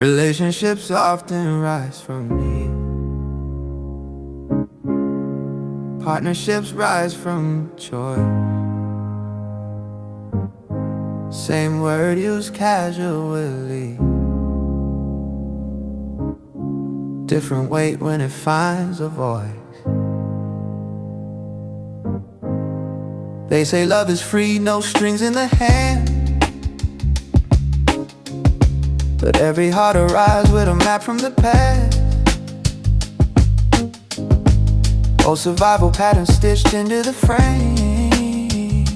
Relationships often rise from need. Partnerships rise from joy. Same word used casually, different weight when it finds a voice. They say love is free, no strings in the hand, but every heart arrives with a map from the past. Old survival patterns stitched into the frame,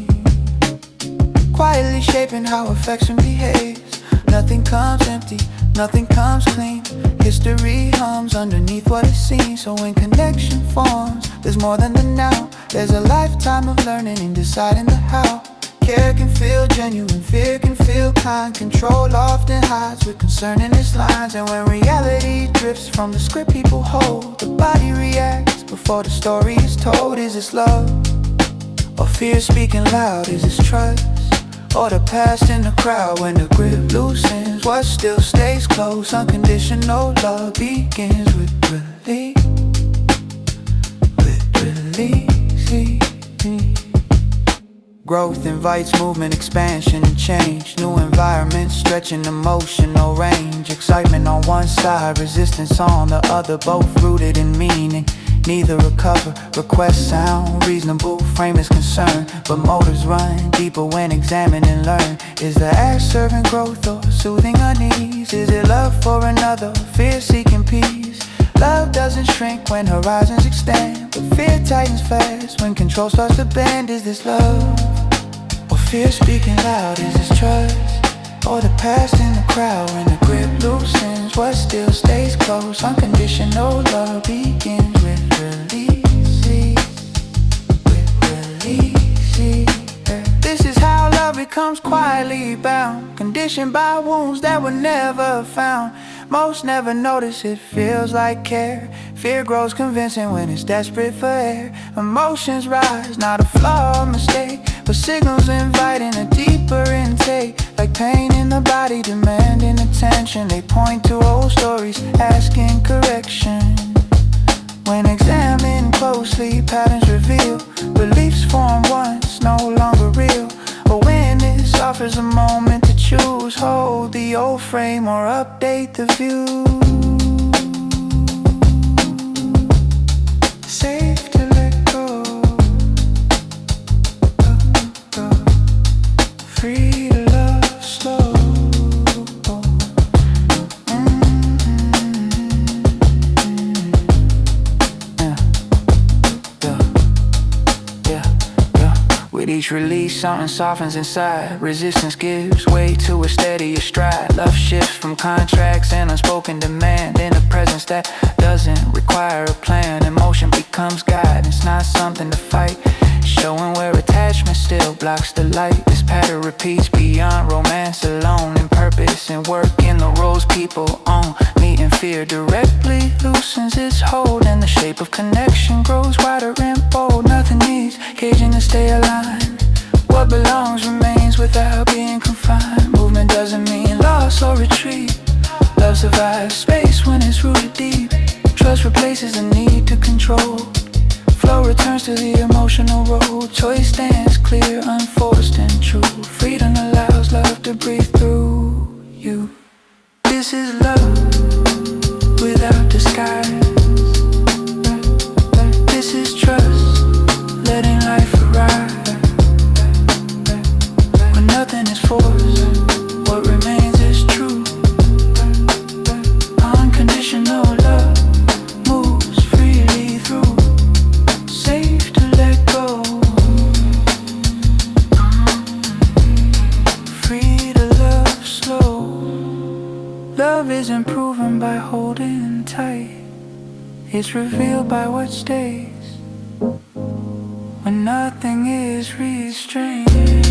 quietly shaping how affection behaves. Nothing comes empty, nothing comes clean. History hums underneath what it seems. So when connection forms, there's more than the now. There's a lifetime of learning in deciding the how. Care can feel genuine, fear can feel kind. Control often hides with concern in its lines. And when reality drifts from the script people hold, the body reacts before the story is told. Is this love, or fear speaking loud? Is this trust, or the past in the crowd? When the grip loosens, what still stays close? Unconditional love begins with release. Growth invites movement, expansion, and change. New environments stretching emotional range. Excitement on one side, resistance on the other, both rooted in meaning. Neither recover, request sound reasonable, frame is concerned, but motives run deeper when examined and learn. Is the act serving growth or soothing unease? Is it love for another, fear seeking peace? Love doesn't shrink when horizons extend, but fear tightens fast when control starts to bend. Is this love, or fear speaking loud? Is this trust, or the past in the crowd? When the grip loosens, what still stays close? Unconditional love begins with release. This is how love becomes quietly bound, conditioned by wounds that were never found. Most never notice it feels like care. Fear grows convincing when it's desperate for air. Emotions rise, not a flaw or mistake, but signals inviting a deeper intake. Like pain in the body demanding attention. They point to old stories asking correction. When examined closely, patterns reveal beliefs formed once, no longer real. Awareness offers a moment to choose. Hold the old frame or update the view. Safe to let go, free to love slow. With each release, something softens inside. Resistance gives way to a steadier stride. Love shifts from contracts and unspoken demand in a presence that doesn't require a plan. Emotion becomes guidance, not something to fight, showing where attachment still blocks the light. This pattern repeats beyond romance alone, in purpose and work in the roles people own. Meeting fear directly loosens its hold, and the shape of connection grows wider and bold. Nothing needs caging to stay aligned. What belongs remains without being confined. Movement doesn't mean loss or retreat. Love survives space when it's rooted deep. Trust replaces the need to control. Flow returns to the emotional road. Choice stands clear, unforced and true. Freedom allows love to breathe through you. This is love without disguise. This is trust, letting life arrive. When nothing is forced, what remains is true. Unconditional love moves freely through. Safe to let go, free to love slow. Love isn't proven by holding tight, it's revealed by what stays when nothing is restrained.